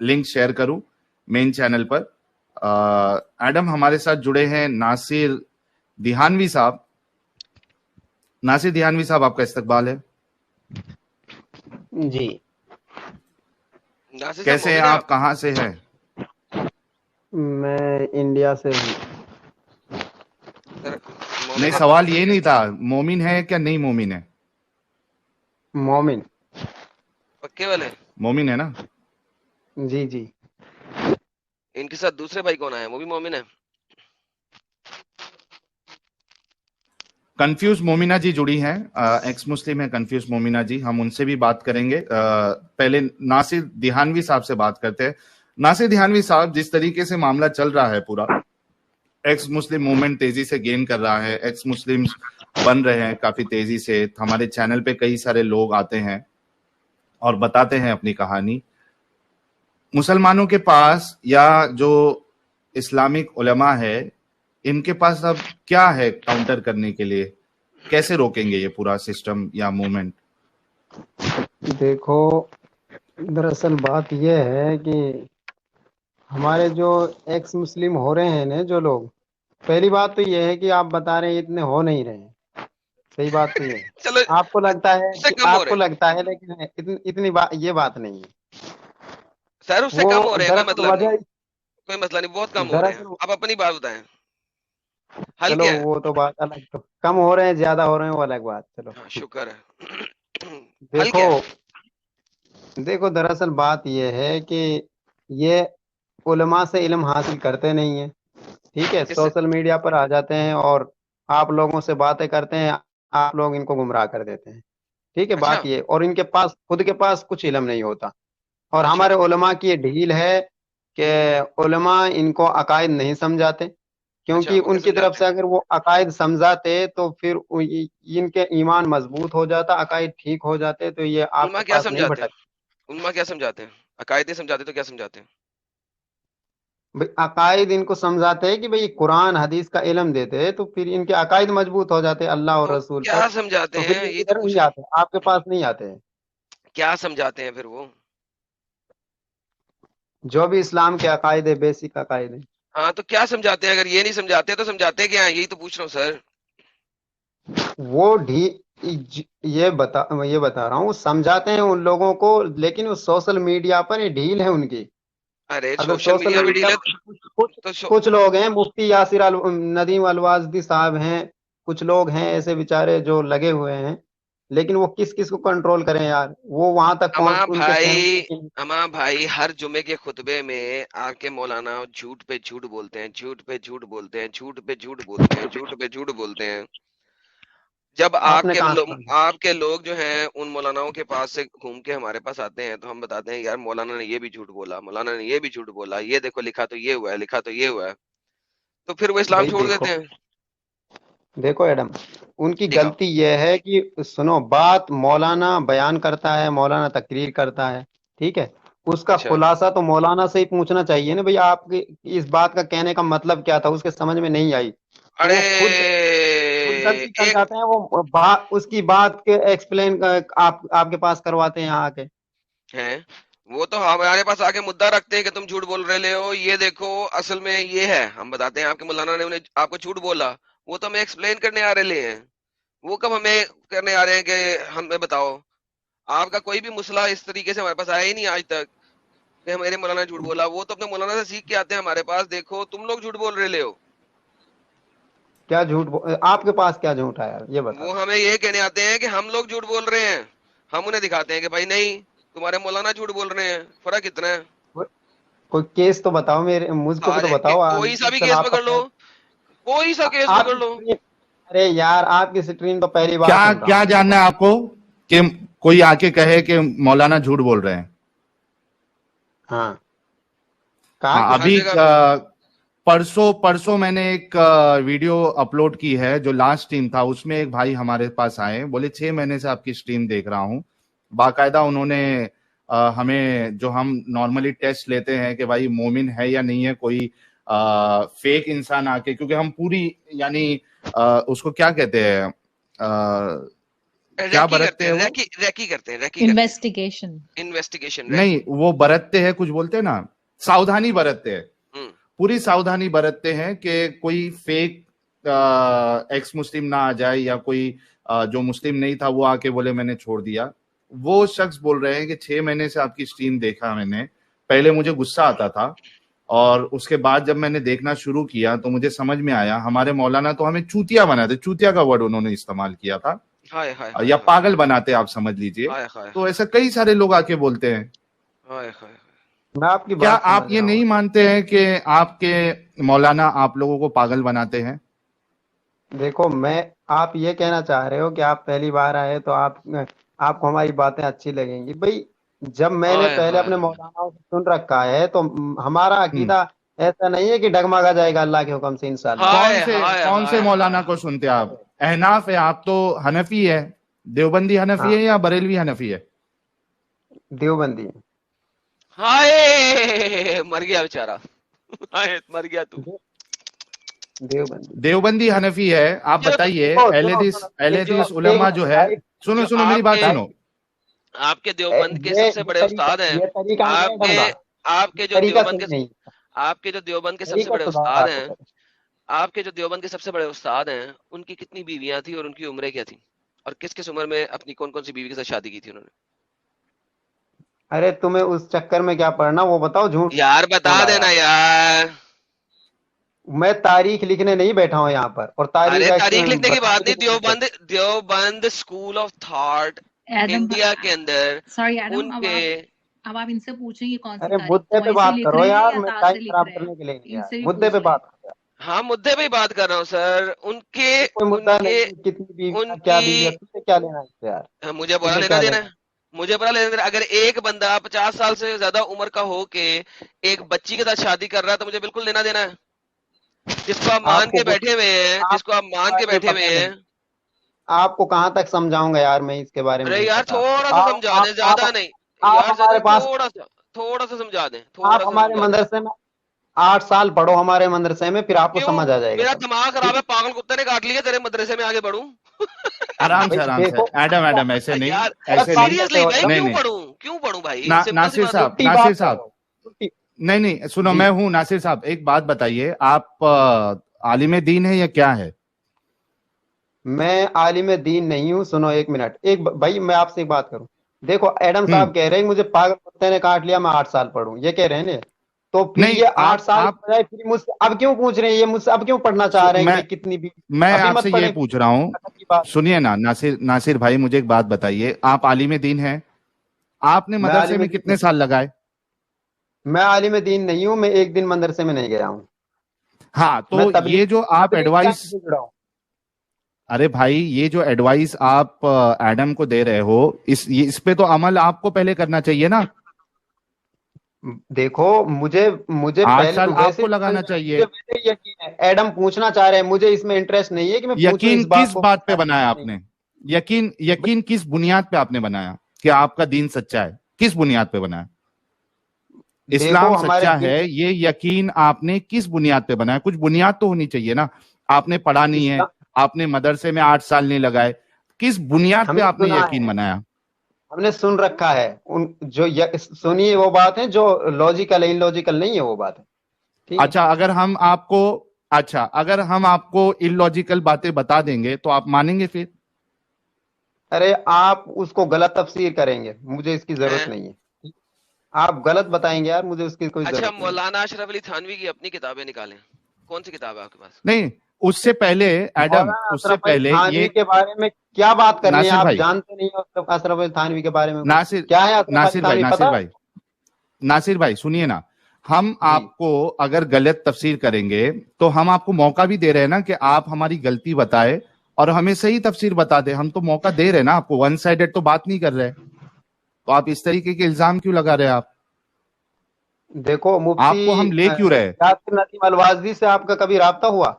Link share करूं main channel पर। Adam हमारे साथ जुड़े हैं नासिर दिहानवी साहब। नासिर दिहानवी साहब, आपका इस्तकबाल है जी। कैसे हैं आप, कहाँ से हैं? मैं इंडिया से हूँ। नहीं, सवाल ये नहीं था, मोमिन है क्या नहीं मोमिन है? मोमिन। पक्के वाले मोमिन है ना? जी जी। इनके साथ दूसरे भाई कौन आए, वो भी मोमिन है? कंफ्यूज मोमिना जी जुड़ी हैं, एक्स मुस्लिम है कंफ्यूज मोमिना जी, हम उनसे भी बात करेंगे। पहले नासिर दिहानवी साहब से बात करते हैं। नासिर दिहानवी साहब, जिस तरीके से मामला चल रहा है पूरा, एक्स मुस्लिम मूवमेंट तेजी से गेन कर रहा है, एक्स मुस्लिम्स बन रहे हैं काफी तेजी से, हमारे चैनल पे कई सारे लोग आते हैं और बताते हैं अपनी कहानी। मुसलमानों के पास या जो इस्लामिक उलमा है, इनके पास अब क्या है काउंटर करने के लिए? कैसे रोकेंगे ये पूरा सिस्टम या मूवमेंट? देखो, दरअसल बात यह है कि हमारे जो एक्स मुस्लिम हो रहे हैं ना जो लोग, पहली बात तो यह है कि आप बता रहे हैं इतने हो नहीं रहे हैं। सही बात तो ये है। चलो आपको लगता है उससे कि कम हो आपको रहे, लगता है, लेकिन इतनी बात, ये बात नहीं है। सर उससे वो कम हो रहे हैं, कोई दरअसल मतलब नहीं, वजह, कोई मसला नहीं, बहुत कम हो रहे हैं। दरअसल आप अपनी बात बताएं, हल चलो क्या है? वो तो बात अलग, तो कम हो रहे हैं ज्यादा हो रहे हैं वो अलग बात। चलो हाँ, शुक्र है। हल देखो, क्या है? देखो दरअसल बात यह है कि ये उलमा से इल्म हासिल करते नहीं है, ठीक है, किससे? सोशल मीडिया पर आ जाते हैं और आप लोगों से बातें करते हैं, आप लोग इनको गुमराह कर देते हैं, ठीक है। अच्छा बात ये, और इनके पास खुद के पास कुछ इल्म नहीं होता। और अच्छा हमारे उलमा की ये ढील है कि उलमा इनको अकायद नहीं समझाते, अच्छा, क्योंकि वो क्या उनकी तरफ समझाते से हैं? अगर वो अकायद समझाते तो फिर इनके ईमान मजबूत हो जाता, अकायद ठीक हो जाते, तो ये उलमा आपके क्या पास नहीं समझाते हैं? भटक। उलमा क्या समझाते हैं? अकायद नहीं समझाते तो क्या समझाते हैं? भाई अकायद इनको समझाते हैं कि भाई कुरान हदीस का इल्म देते हैं, तो फिर इनके अकायद मजबूत हो जाते हैं अल्लाह और तो रसूल पर। क्या समझाते तो फिर हैं, ये यही तो इधर पूछ नहीं रहे हैं। आते, आपके पास नहीं आते हैं। क्या समझाते हैं फिर वो? जो भी इस्लाम के अकायद है, बेसिक अकायद है, हाँ, तो क्या समझाते हैं? अगर ये नहीं समझाते तो समझाते क्या है, यही तो पूछ रहा हूँ सर। वो ये बता रहा हूँ, समझाते हैं उन लोगों को, लेकिन वो सोशल मीडिया पर ये ढील है उनकी। अरे अगर सोशल सोशल मीडिया पे मीडिया डील है पर कुछ तो कुछ लोग हैं, मुफ्ती यासिर नदीम अलवाजदी साहब हैं, कुछ लोग हैं ऐसे बेचारे जो लगे हुए हैं, लेकिन वो किस किस को कंट्रोल करें यार, वो वहां तक पहुंच, उनके कहने। अमा भाई हर जुमे के खुतबे में आके मौलाना झूठ पे झूठ बोलते हैं, झूठ पे झूठ बोलते हैं, झूठ पे झूठ बोलते हैं, झूठ पे झूठ बोलते हैं। जब आपने कहा सुना? आपके लोग जो हैं उन मौलानाओं के पास से घूम के हमारे पास आते हैं, तो हम बताते हैं यार मौलाना ने ये भी झूठ बोला, मौलाना ने ये भी झूठ बोला, ये देखो लिखा तो ये हुआ है, लिखा तो ये हुआ है। तो फिर वो इस्लाम भाई छोड़ देखो, देते हैं। देखो एडम, उनकी दिखाओ। गलती यह है कि सुनो बात, मौलाना बयान करता है, मौलाना तकरीर करता है, ठीक है, उसका अच्छा खुलासा तो मौलाना से ही पूछना चाहिए ना, भाई आपके इस बात का कहने का मतलब क्या था, उसके समझ में नहीं आई, तो अरे वो खुद गलती कर एक जाते हैं, वो उसकी बात के एक्सप्लेन आपके पास करवाते हैं यहाँ आके। हैं, वो तो हमारे पास आके मुद्दा रखते हैं कि तुम झूठ बोल रहे हो, ये देखो असल में ये है। हम बताते हैं आपके मौलाना ने उन्हें आपको झूठ बोला, वो तो हमें एक्सप्लेन करने आ रहे हैं। वो कब हमें करने आ रहे हैं कि हमें बताओ। आपका कोई भी मसला इस तरीके से हमारे पास आया ही नहीं आज तक कि मेरे मौलाना ने झूठ बोला। वो तो अपने मौलाना से सीख के आते हैं हमारे पास, देखो तुम लोग झूठ बोल रहे हो। क्या आपके पास क्या झूठ है यार, ये बता वो दो। हमें ये कहने आते हैं कि हम लोग झूठ बोल रहे हैं। हम उन्हें दिखाते हैं कि भाई नहीं, तुम्हारे मौलाना झूठ बोल रहे हैं, फर्क इतना है। कोई केस तो बताओ, मेरे मुझको भी तो सारे बताओ। कोई सा भी दरअसल केस आपका पकड़ लो, कोई सा केस पकड़ आपकी लो। स्क्रीन, अरे यार आपकी स्क्रीन तो पहली बार क्या सुन रहा क्या हूँ। जानना है आपको कि कोई आके कहे कि मौलाना झूठ बोल रहे हैं? हाँ, कहा हाँ, क्या? हर अभी जगह परसों परसों मैंने एक वीडियो अपलोड की है, जो लास्ट स्ट्रीम था उसमें एक भाई हमारे पास आए, बोले 6 महीने से आपकी स्ट्रीम देख रहा हूँ। बाकायदा उन्होंने हमें, जो हम नॉर्मली टेस्ट लेते हैं कि भाई मोमिन है या नहीं है, कोई फेक इंसान आके, क्योंकि हम पूरी यानी उसको क्या कहते हैं, کیا برتتے ہیں وہ؟ ریکی کرتے ہیں انویسٹیگیشن نہیں وہ برتتے ہیں, کچھ بولتے ہیں نا, ساودھانی برتتے ہیں, پوری ساودھانی برتتے ہیں کہ کوئی فیک ایکس مسلم نہ آ جائے, یا کوئی جو مسلم نہیں تھا وہ آ کے بولے میں نے چھوڑ دیا. وہ شخص بول رہے ہیں کہ 6 مہینے سے آپ کی اسٹریم دیکھا میں نے, پہلے مجھے غصہ آتا تھا, اور اس کے بعد جب میں نے دیکھنا شروع کیا تو مجھے سمجھ میں آیا ہمارے مولانا تو ہمیں چوتیا بناتے, چوتیا کا ورڈ انہوں نے استعمال کیا تھا, یا پاگل بناتے آپ سمجھ لیجئے. تو ایسا کئی سارے لوگ آ کے بولتے ہیں. کیا آپ یہ نہیں مانتے ہیں کہ آپ کے مولانا آپ لوگوں کو پاگل بناتے ہیں؟ دیکھو آپ یہ کہنا چاہ رہے ہو کہ آپ پہلی بار آئے تو آپ کو ہماری باتیں اچھی لگیں گی. بھائی جب میں نے پہلے اپنے مولانا سے سن رکھا ہے تو ہمارا عقیدہ ایسا نہیں ہے کہ ڈگمگا جائے گا اللہ کے حکم سے انشاءاللہ. کون سے مولانا کو سنتے آپ؟ احناف ہے, آپ تو حنفی ہے, دیوبندی حنفی ہے یا بریلوی حنفی ہے؟ دیوبندی. ہائے مر گیا بیچارہ, مر گیا تو. دیوبندی حنفی ہے. آپ بتائیے اہل حدیث علماء جو ہے, سنو میری بات سنو. آپ کے دیوبند کے سب سے بڑے استاد ہیں, آپ کے جو دیوبند کے سب سے بڑے استاد ہیں, آپ کے جو دیوبند کے سب سے بڑے استاد ہیں, ان کی کتنی بیویاں تھیں اور ان کی عمریں کیا تھیں, اور کس عمر میں اپنی کون کون سی بیوی کے ساتھ شادی کی تھی انہوں نے؟ ارے تمہیں اس چکر میں کیا پڑنا وہ بتاؤ. جھوٹ یار بتا دینا یار, میں تاریخ لکھنے نہیں بیٹھا ہوں یہاں پر. اور تاریخ لکھنے کی بات نہیں, Deoband school of thought India کے اندر ان کے, اب آپ ان سے پوچھیں یہ کون سی ارے مدعے پہ بات کرو یار, میں ٹائم خراب کرنے کے لیے مدعے پہ بات کرو. ہاں مدعے پہ ہی بات کر رہا ہوں سر. ان کے کیا لینا ہے یار, مجھے برا لینا دینا ہے, مجھے برا لینا دینا. اگر ایک بندہ 50 سال سے زیادہ عمر کا ہو کے ایک بچی کے ساتھ شادی کر رہا ہے تو مجھے بالکل لینا دینا ہے. جس کو آپ مان کے بیٹھے ہوئے ہیں, آپ کو کہاں تک سمجھاؤں گا یار میں اس کے بارے میں. ارے یار تھوڑا سا سمجھا دیں, زیادہ نہیں تھوڑا سا سمجھا دیں. آپ ہمارے مدرسے میں 8 سال پڑھو, ہمارے مدرسے میں, پھر آپ کو سمجھ آ جائے گا. میرا دماغ خراب ہے, پاگل کتے نے کاٹ لیا, تیرے مدرسے میں آگے بڑھوں. آرام سے ایڈم ایسے نہیں, سیریسلی کیوں پڑھوں بھائی. ناصر صاحب نہیں سنو, میں ہوں ناصر صاحب. ایک بات بتائیے, آپ عالم دین ہے یا کیا ہے؟ میں عالم دین نہیں ہوں. سنو ایک منٹ, بھائی میں آپ سے ایک بات کروں. دیکھو ایڈم صاحب کہہ رہے ہیں مجھے پاگل کتے نے کاٹ لیا, میں 8 سال پڑھوں, یہ کہہ رہے ہیں نا. تو پھر یہ 8 سال پھر مجھ سے اب کیوں پوچھ رہے ہیں, یہ مجھ سے اب کیوں پڑھنا چاہ رہے ہیں کتنی بھی. میں آپ سے یہ پوچھ رہا ہوں, سنیے نا ناصر بھائی, مجھے ایک بات بتائیے, آپ عالم دین ہیں, آپ نے مدرسے میں کتنے سال لگائے؟ میں عالم دین نہیں ہوں, میں ایک دن مدرسے میں نہیں گیا ہوں. ہاں تو یہ جو آپ ایڈوائس, ارے بھائی یہ جو ایڈوائس آپ ایڈم کو دے رہے ہو, اس پہ تو عمل آپ کو پہلے کرنا چاہیے نا. دیکھو مجھے 8 سال آپ کو لگانا چاہیے. ایڈم پوچھنا چاہ رہے ہیں, مجھے اس میں انٹرسٹ نہیں ہے کہ میں یقین کس بات پہ بنایا آپ نے, یقین کس بنیاد پہ آپ نے بنایا کہ آپ کا دین سچا ہے؟ کس بنیاد پہ بنایا؟ اسلام سچا ہے, یہ یقین آپ نے کس بنیاد پہ بنایا؟ کچھ بنیاد تو ہونی چاہیے نا. آپ نے پڑھا نہیں ہے, آپ نے مدرسے میں 8 سال نہیں لگائے, کس بنیاد پہ آپ نے یقین بنایا؟ ہم نے سن رکھا ہے, جو سنیے وہ بات ہے جو لاجیکل ہے, ان لاجیکل نہیں ہے وہ بات ہے. اچھا اگر ہم آپ کو ان لاجیکل باتیں بتا دیں گے تو آپ مانیں گے پھر؟ ارے آپ اس کو غلط تفسیر کریں گے, مجھے اس کی ضرورت نہیں ہے. آپ غلط بتائیں گے یار, مجھے اس کی کوئی ضرورت نہیں. اچھا مولانا اشرف علی تھانوی کی اپنی کتابیں نکالیں, کون سی کتاب ہے آپ کے پاس؟ نہیں اس سے پہلے ایڈم, اس سے پہلے یہ کے بارے میں کیا بات کرنی ہے, آپ جانتے نہیں ہو اشرف علی تھانوی کے بارے میں کیا ہے. ناصر بھائی سنیے نا, ہم آپ کو اگر غلط تفسیر کریں گے تو ہم آپ کو موقع بھی دے رہے ہیں نا کہ آپ ہماری غلطی بتائے اور ہمیں صحیح تفسیر بتا دیں. ہم تو موقع دے رہے ہیں نا آپ کو, ون سائیڈڈ تو بات نہیں کر رہے. تو آپ اس طریقے کے الزام کیوں لگا رہے ہیں؟ آپ دیکھو مفتی آپ کو ہم لے کیوں رہے؟ ندیم الوازی سے آپ کا کبھی رابطہ ہوا؟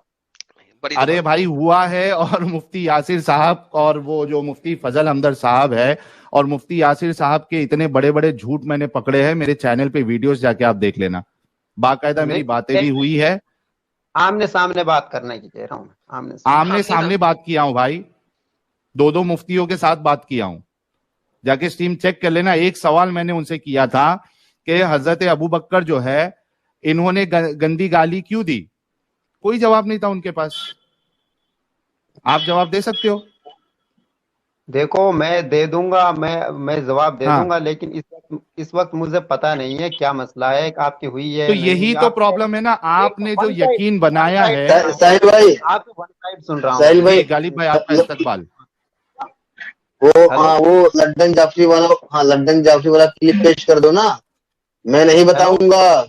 ارے بھائی ہوا ہے, اور مفتی یاسر صاحب اور وہ جو مفتی فضل ہمدرد صاحب ہے, اور مفتی یاسر صاحب کے اتنے بڑے بڑے جھوٹ میں نے پکڑے ہیں. میرے چینل پہ ویڈیوز جا کے آپ دیکھ لینا, باقاعدہ میری باتیں بھی ہوئی ہے. آمنے سامنے بات کرنے کی کہہ رہا ہوں, آمنے سامنے بات کیا ہوں بھائی. दो मुफ्तियों के साथ बात किया हूं, जाके स्ट्रीम चेक कर लेना। एक सवाल मैंने उनसे किया था कि हजरत अबू बकर जो है इन्होंने गंदी गाली क्यों दी, कोई जवाब नहीं था उनके पास। आप जवाब दे सकते हो? देखो मैं दे दूंगा, मैं जवाब दे हाँ, दूंगा, लेकिन इस वक्त मुझे पता नहीं है क्या मसला है, आपकी हुई है तो नहीं यही हुई। तो आप प्रॉब्लम है ना, आपने जो वन साइड यकीन वन बनाया साइड है। सुन रहा हूँ, साहिल भाई, आप वन साइड सुन रहा हूँ। साहिल भाई, जी गालिब भाई, आपका इस्तकबाल। वो हेलो हाँ वो लंदन जाफरी वाला, हाँ लंदन जाफरी वाला क्लिप पेश कर दो ना, मैं नहीं हेलो बताऊंगा,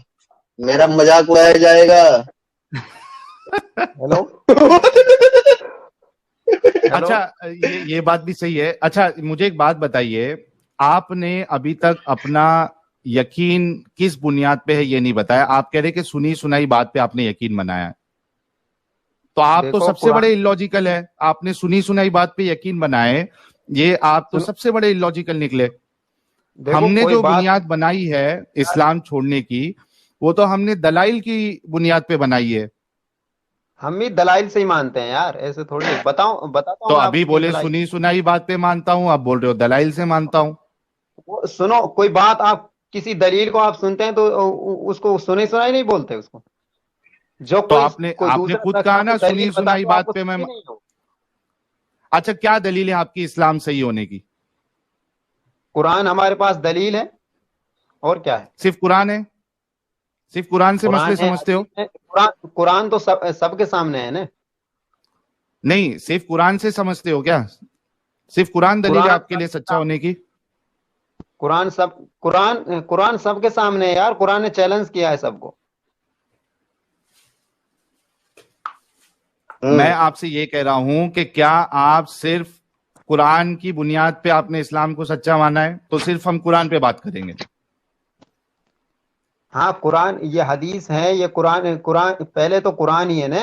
मेरा मजाक उड़ाया जाएगा। हेलो हेलो अच्छा, ये बात भी सही है। अच्छा, मुझे एक बात बताइए, आपने अभी तक अपना यकीन किस बुनियाद पे है ये नहीं बताया। आप कह रहे कि सुनी सुनाई बात पे आपने यकीन बनाया है, तो आप तो देखो सबसे बड़े इलॉजिकल है। आपने सुनी सुनाई बात पे यकीन बनाए, ये आप तो सुनो, सबसे बड़े इलॉजिकल निकले। देखो हमने कोई जो बात बुनियाद बनाई है इस्लाम छोड़ने की, वो तो हमने दलाइल की बुनियाद पे बनाई है। हम भी दलाइल से ही मानते हैं यार, ऐसे थोड़ी है। बताता तो हूँ मैं अभी आपको किस बोले दलाइल। सुनी सुनाई बात पे मानता हूं, आप बोल रहे हो दलाइल से मानता हूं। सुनो, कोई बात आप किसी दलील को आप सुनते हैं तो उसको सुने सुनाई नहीं बोलते उसको। जो तो कोई आपने कोई आपने दूसरा खुद शख्स कहा आपको ना दलील सुनी बता सुनाई तो बात आपको पे मैं। सुनती नहीं हो। अच्छा, क्या दलील है आपकी इस्लाम सही होने की? कुरान हमारे पास दलील है, और क्या है? सिर्फ कुरान है? सिर्फ कुरान से कुरान मसले है, समझते हो? हदीस है। कुरान तो सबके सामने है ना। नहीं, सिर्फ कुरान से समझते हो क्या? सिर्फ कुरान दलील है कुरान आपके लिए सबके सच्चा होने की? कुरान सबके सामने है यार। कुरान ने चैलेंज किया है सबको। मैं आपसे ये कह रहा हूं कि क्या आप सिर्फ कुरान की बुनियाद पे आपने इस्लाम को सच्चा माना है? तो सिर्फ हम कुरान पे बात करेंगे। हाँ, कुरान, ये हदीस है, ये कुरान कुरान पहले तो कुरान ही है ना।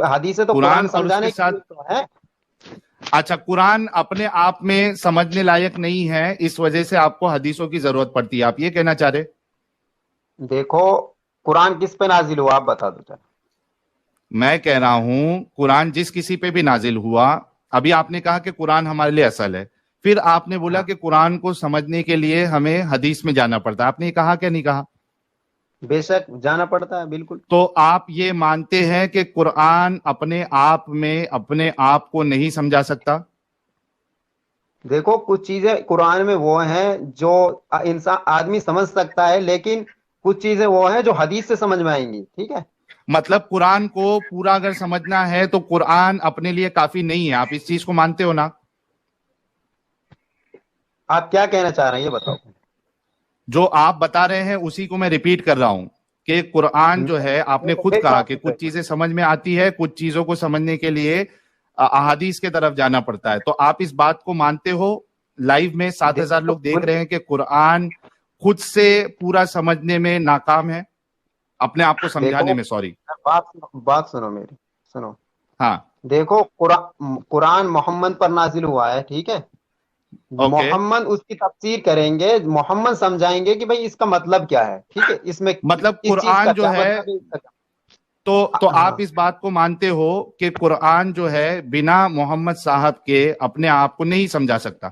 हदीस है तो कुरान कुरान और उसके समझाने के साथ, लिए तो है। अच्छा, कुरान अपने आप में समझने लायक नहीं है, इस वजह से आपको हदीसों की जरूरत पड़ती है, आप ये कहना चाह रहे? देखो कुरान किस पे नाजिल हुआ, आप बता दो चलो। मैं कह रहा हूं कुरान जिस किसी पे भी नाजिल हुआ। अभी आपने कहा कि कुरान हमारे लिए असल है, फिर आपने बोला हाँ, कि कुरान को समझने के लिए हमें हदीस में जाना पड़ता है। आपने कहा क्या नहीं कहा? बेशक जाना पड़ता है, बिल्कुल। तो आप ये मानते हैं कि कुरान अपने आप में अपने आप को नहीं समझा सकता? देखो कुछ चीजें कुरान में वो हैं जो इंसान आदमी समझ सकता है, लेकिन कुछ चीजें वो हैं जो हदीस से समझ में आएंगी, ठीक है। मतलब कुरान को पूरा अगर समझना है तो कुरान अपने लिए काफी नहीं है, आप इस चीज को मानते हो ना? आप क्या कहना चाह रहे हैं ये बताओ। जो आप बता रहे हैं उसी को मैं रिपीट कर रहा हूं कि कुरान जो है, आपने देखो खुद मेरी कहा बात कि सुनो। कुछ चीजें समझ में आती है, कुछ चीजों को समझने के लिए अहादीस के तरफ जाना पड़ता है। तो आप इस बात को मानते हो? लाइव में 7,000 लोग देख रहे हैं कि कुरान खुद से पूरा समझने में नाकाम है, अपने आप को समझाने देखो में, सॉरी। बात सुनो मेरी, सुनो। हाँ, देखो कुरान मोहम्मद पर नाजिल हुआ है, ठीक है। ओके। मोहम्मद उसकी तफसीर करेंगे, मोहम्मद समझाएंगे कि भाई इसका मतलब क्या है, ठीक है, इसमें मतलब इस चीज का कुरान जो क्या है, मतलब है, इसका क्या। तो आप हाँ, इस बात को मानते हो कि कुरान जो है बिना मोहम्मद साहब के अपने आप को नहीं समझा सकता?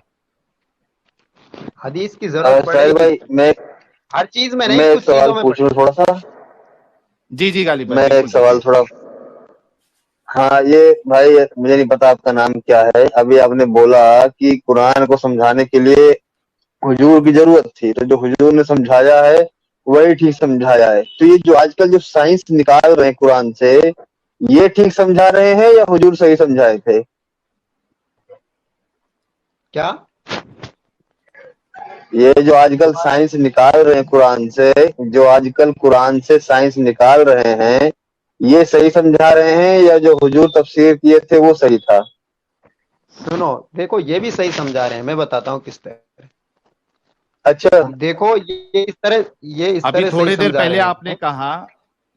हदीस की जरूरत साहिल पड़ेगी, भाई, हर चीज में मैं नहीं, एक कुछ सवाल चीजों में पूछूं पड़ेगी। थोड़ा सा, जी जी गालिब भाई, मैं एक बिल्कुल सवाल पूछिए। थोड़ा, हाँ ये भाई मुझे नहीं पता आपका नाम क्या है, अभी आपने बोला कि कुरान को समझाने के लिए हुजूर की जरूरत थी, तो जो हुजूर ने समझाया है वही ठीक समझाया है। तो ये जो आजकल जो साइंस निकाल रहे हैं कुरान से, ये ठीक समझा रहे हैं या हुजूर सही समझाए थे? क्या? ये जो आजकल साइंस निकाल रहे हैं कुरान से, जो आजकल कुरान से साइंस निकाल रहे हैं, ये सही समझा रहे हैं या जो हुजूर तफसीर किए थे वो सही था? सुनो, देखो ये भी सही समझा रहे हैं, मैं बताता हूँ किस तरह। अच्छा, देखो ये इस अभी तरह सही थोड़ी देर समझा पहले रहे आपने हैं। कहा,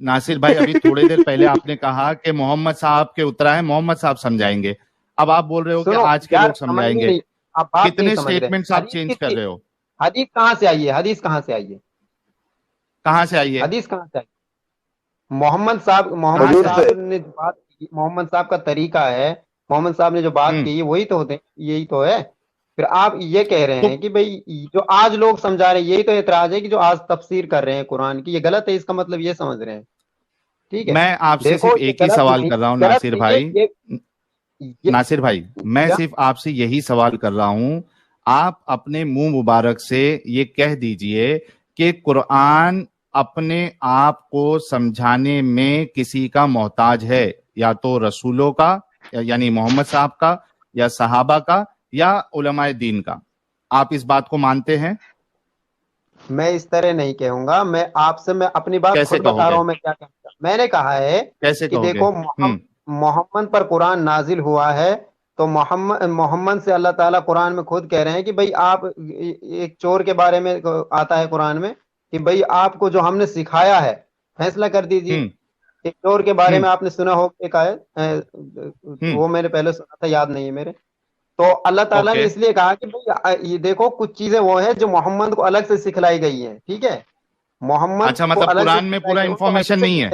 नासिर भाई, अभी थोड़ी देर पहले आपने कहा कि मोहम्मद साहब के उतरा है, मोहम्मद साहब समझाएंगे। अब आप बोल रहे हो कि सुनो आज के यार, लोग समझ में समझाएंगे। नहीं, आप बात नहीं कितने समझ रहे। स्टेटमेंट्स आप हदीस चेंज कर किसकी? रहे हो? हदीस कहाँ से आई है? हदीस कहाँ से आई है? कहां से आई है? हदीस कहाँ से आई? मोहम्मद कहां हुजूर से आई? से। साहब ने जो बात की, मोहम्मद साहब का तरीका है محمد صاحب نے جو بات کی وہی تو ہوتے، یہی تو ہے. پھر آپ یہ کہہ رہے ہیں کہ بھئی جو آج لوگ سمجھا رہے ہیں، یہی تو اعتراض ہے کہ جو آج تفسیر کر رہے ہیں قرآن کی، یہ غلط ہے، اس کا مطلب یہ سمجھ رہے ہیں. ٹھیک ہے، میں آپ سے صرف ایک ہی سوال کر رہا ہوں ناصر بھائی. ناصر بھائی میں صرف آپ سے یہی سوال کر رہا ہوں، آپ اپنے منہ مبارک سے یہ کہہ دیجئے کہ قرآن اپنے آپ کو سمجھانے میں کسی کا محتاج ہے، یا تو رسولوں کا یعنی محمد صاحب کا، یا صحابہ کا، یا علماء دین کا. آپ اس بات کو مانتے ہیں؟ میں اس طرح نہیں کہوں گا، میں آپ سے میں اپنی بات کیسے خود بتا رہا ہوں. میں کیا کہتا ہوں، میں نے کہا ہے کیسے کہ دیکھو محمد پر قرآن نازل ہوا ہے، تو محمد سے اللہ تعالیٰ قرآن میں خود کہہ رہے ہیں کہ بھئی آپ، ایک چور کے بارے میں آتا ہے قرآن میں کہ بھئی آپ کو جو ہم نے سکھایا ہے فیصلہ کر دیجئے. ایک چور کے بارے میں آپ نے سنا ہو ایک آیت، وہ میں نے پہلے سنا تھا، یاد نہیں ہے میرے. تو اللہ تعالیٰ نے اس لیے کہا کہ بھئی یہ دیکھو کچھ چیزیں وہ ہیں جو محمد کو الگ سے سکھلائی گئی ہیں. ٹھیک ہے، محمد اچھا مطلب قرآن میں پورا انفارمیشن نہیں ہے،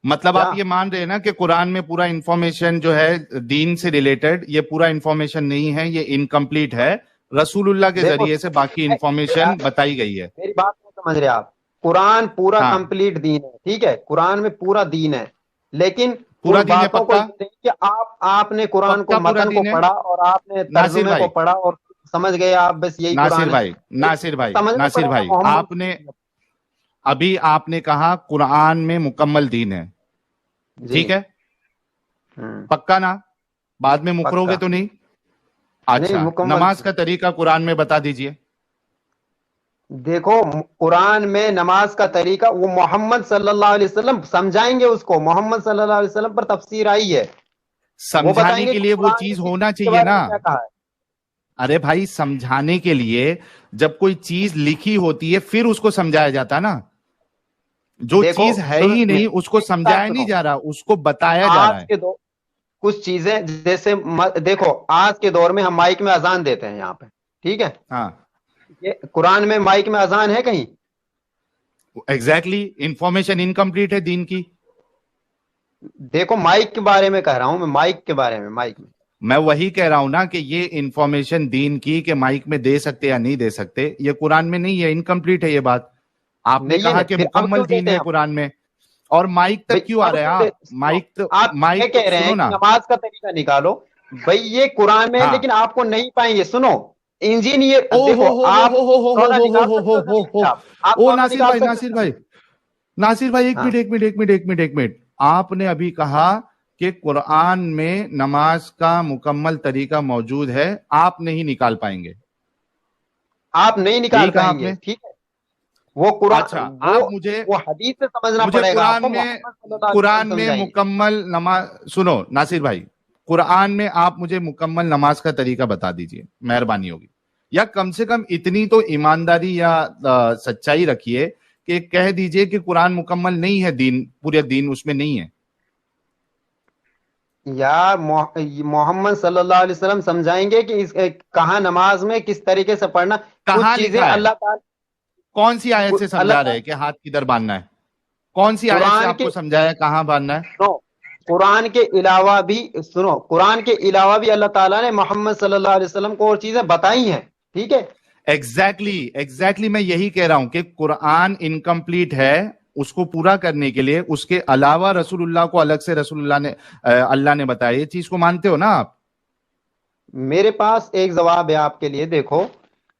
مطلب آپ کیا؟ یہ مان رہے ہیں نا کہ قرآن میں پورا انفارمیشن جو ہے دین سے ریلیٹڈ، یہ پورا انفارمیشن نہیں ہے، یہ انکمپلیٹ ہے، رسول اللہ کے ذریعے سے باقی انفارمیشن بتائی گئی ہے. میری بات نہیں سمجھ رہے آپ. قرآن پورا کمپلیٹ دین ہے، ٹھیک ہے، قرآن میں پورا دین ہے، لیکن پورا دین ہے باتوں کو پکا؟ کہ آپ نے قرآن کو متن کو پڑھا اور آپ نے ترجمے کو پڑھا اور سمجھ گئے آپ بس یہی قرآن ہے. ناصر بھائی آپ نے ابھی آپ نے کہا قرآن میں مکمل دین ہے، ٹھیک ہے، پکا نا؟ بعد میں مکرو گے تو نہیں؟ اچھا نماز کا طریقہ قرآن میں بتا دیجئے. دیکھو قرآن میں نماز کا طریقہ وہ محمد صلی اللہ علیہ وسلم سمجھائیں گے، اس کو محمد صلی اللہ علیہ وسلم پر تفسیر آئی ہے، سمجھانے کے لیے وہ چیز ہونا چاہیے نا. ارے بھائی سمجھانے کے لیے جب کوئی چیز لکھی ہوتی ہے پھر اس کو سمجھایا جاتا نا، جو چیز ہے ہی نہیں اس کو سمجھایا نہیں جا رہا، اس کو بتایا جا رہا ہے. کچھ چیزیں جیسے دیکھو آج کے دور میں ہم مائک میں اذان دیتے ہیں یہاں پہ، ٹھیک ہے، ہاں یہ قرآن میں مائک میں اذان ہے کہیں؟ ایگزیکٹلی انفارمیشن انکمپلیٹ ہے دین کی. دیکھو مائک کے بارے میں کہہ رہا ہوں، میں مائک کے بارے میں، مائک میں وہی کہہ رہا ہوں نا کہ یہ انفارمیشن دین کی کہ مائک میں دے سکتے یا نہیں دے سکتے، یہ قرآن میں نہیں ہے، انکمپلیٹ ہے یہ بات. آپ نے کہا کہ مکمل دین ہے قرآن میں، اور مائک تک کیوں آ رہے ہیں آپ؟ مائک کہہ رہے ہیں نماز کا طریقہ نکالو بھائی، یہ قرآن میں ہے لیکن آپ کو نہیں پائیں گے. سنو انجینئر ناصر بھائی ایک منٹ آپ نے ابھی کہا کہ قرآن میں نماز کا مکمل طریقہ موجود ہے، آپ نہیں نکال پائیں گے. آپ نہیں نکال پائیں گے، ٹھیک ہے، وہ قرآن وہ حدیث سے سمجھنا پڑے گا. قرآن میں مکمل نماز سنو ناصر بھائی، قرآن میں آپ مجھے مکمل نماز کا طریقہ بتا دیجئے، مہربانی ہوگی، یا کم سے کم اتنی تو ایمانداری یا سچائی رکھیے کہ کہہ دیجئے کہ قرآن مکمل نہیں ہے، دین پورے دین اس میں نہیں ہے. یار محمد صلی اللہ علیہ وسلم سمجھائیں گے کہ کہاں نماز میں کس طریقے سے پڑھنا، کچھ چیزیں اللہ تعالیٰ کون سی آیت سے سمجھا رہے کہ ہاتھ کدھر باندھنا ہے؟ کون سی آیت سے آپ کو سمجھایا کہاں باندھنا ہے؟ قرآن کے علاوہ بھی سنو، قرآن کے علاوہ بھی اللہ تعالیٰ نے محمد صلی اللہ علیہ وسلم کو اور چیزیں بتائی ہیں، ٹھیک ہے. ایگزیکٹلی میں یہی کہہ رہا ہوں کہ قرآن انکمپلیٹ ہے، اس کو پورا کرنے کے لیے اس کے علاوہ رسول اللہ کو الگ سے رسول اللہ نے بتایا. یہ چیز کو مانتے ہو نا آپ؟ میرے پاس ایک جواب ہے آپ کے لیے. دیکھو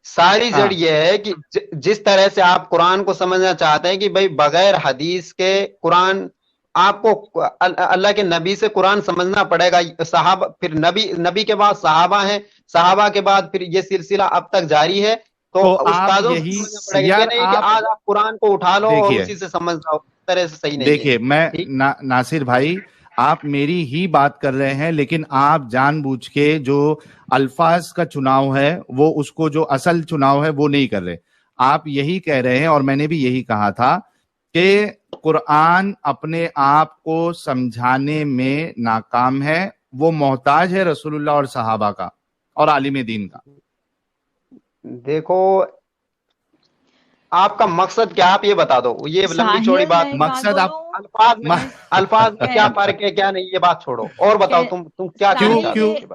ساری جڑ یہ ہے کہ جس طرح سے آپ قرآن کو سمجھنا چاہتے ہیں کہ بھئی بغیر حدیث کے قرآن، آپ کو اللہ کے نبی سے قرآن سمجھنا پڑے گا. صحابہ، پھر نبی کے بعد صحابہ ہیں، صحابہ کے بعد پھر یہ سلسلہ اب تک جاری ہے. تو استادوں سے سمجھنا پڑے گا، یہ نہیں کہ آج آپ قرآن کو اٹھا لو اور اسی سے سمجھ لو، اس طرح سے صحیح نہیں ہے. دیکھیے میں ناصر بھائی آپ میری ہی بات کر رہے ہیں، لیکن آپ جان بوجھ کے جو الفاظ کا چناؤ ہے وہ اس کو جو اصل چناؤ ہے وہ نہیں کر رہے. آپ یہی کہہ رہے ہیں، اور میں نے بھی یہی کہا تھا کہ قرآن اپنے آپ کو سمجھانے میں ناکام ہے، وہ محتاج ہے رسول اللہ اور صحابہ کا اور عالم دین کا. دیکھو آپ کا مقصد کیا، آپ یہ بتا دو. یہ لمبی چوڑی بات، مقصد الفاظ میں کیا فرق ہے کیا نہیں، یہ بات چھوڑو اور بتاؤ تم کیا کیوں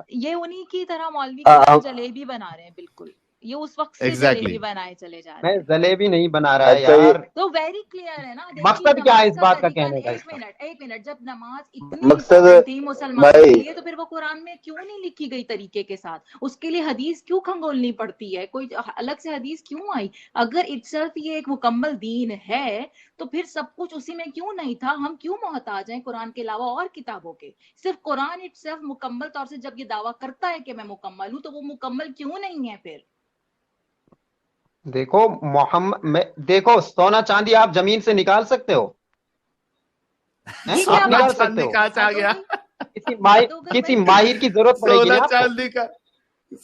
یہ انہی کی طرح مولوی کی طرح جلیبی بنا رہے ہیں، بالکل یہ اس وقت سے جلیبی بنائے چلے جا رہے ہیں. میں جلیبی نہیں بنا رہا ہے یار، تو ویری کلیئر ہے نا. مقصد کیا ہے اس بات کا کہنے کا؟ ایک منٹ جب نماز اتنی مقصد امپورٹنٹ تھی مسلمانوں کے لیے تو پھر وہ قرآن میں کیوں نہیں لکھی گئی طریقے کے ساتھ؟ اس کے لیے حدیث کیوں کھنگولنی پڑتی ہے؟ کوئی الگ سے حدیث کیوں آئی؟ اگر اٹسیلف یہ ایک مکمل دین ہے تو پھر سب کچھ اسی میں کیوں نہیں تھا؟ ہم کیوں محتاج ہیں قرآن کے علاوہ اور کتابوں کے؟ صرف قرآن اٹسیلف مکمل طور سے جب یہ دعویٰ کرتا ہے کہ میں مکمل ہوں تو وہ مکمل کیوں نہیں ہے پھر؟ دیکھو دیکھو سونا چاندی آپ زمین سے نکال سکتے ہو؟ آپ نکال سکتے ہو؟ کہاں سے آ گیا؟ کسی ماہر کی ضرورت پڑے گی نا آپ کو.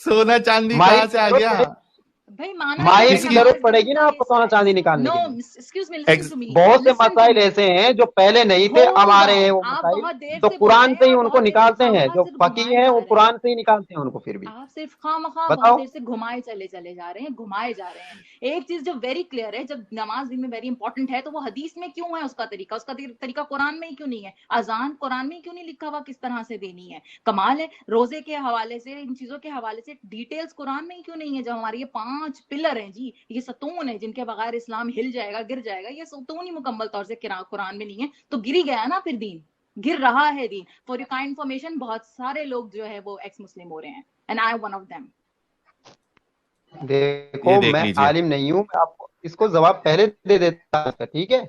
سونا چاندی کہاں سے آ گیا؟ ماہر کی ضرورت پڑے گی نا آپ کو سونا چاندی نکالنے کے لیے. بہت سے مسائل ایسے ہیں جو پہلے نہیں تھے اب آ رہے ہیں وہ مسائل، تو قرآن سے ہی ان کو نکالتے ہیں. جو فقیہ ہیں وہ قرآن سے ہی نکالتے ہیں ان کو. پھر بھی آپ صرف خواہ بہت دیر سے گھمائے چلے جا رہے ہیں، گھمائے جا رہے ہیں. ایک چیز جو ویری کلیئر ہے، جب نماز دین میں ویری امپورٹنٹ ہے تو وہ حدیث میں کیوں ہے؟ اس کا طریقہ قرآن میں ہی کیوں نہیں ہے؟ اذان قرآن میں ہی کیوں نہیں لکھا ہوا کس طرح سے دینی ہے؟ کمال ہے. روزے کے حوالے سے، ان چیزوں کے حوالے سے ڈیٹیلز قرآن میں ہی کیوں نہیں ہے؟ جو ہمارے یہ 5 پلر ہیں جی، یہ ستون ہے جن کے بغیر اسلام ہل جائے گا، گر جائے گا، یہ ستون ہی مکمل طور سے قرآن میں نہیں ہے تو گر ہی گیا نا پھر دین، گر رہا ہے دین. فار یور کائنڈ انفارمیشن بہت سارے لوگ جو ہے وہ ایکس مسلم ہو رہے ہیں and I am one of them. دیکھو میں عالم نہیں ہوں، میں آپ کو اس کو جواب پہلے دے دیتا ہوں، ٹھیک ہے؟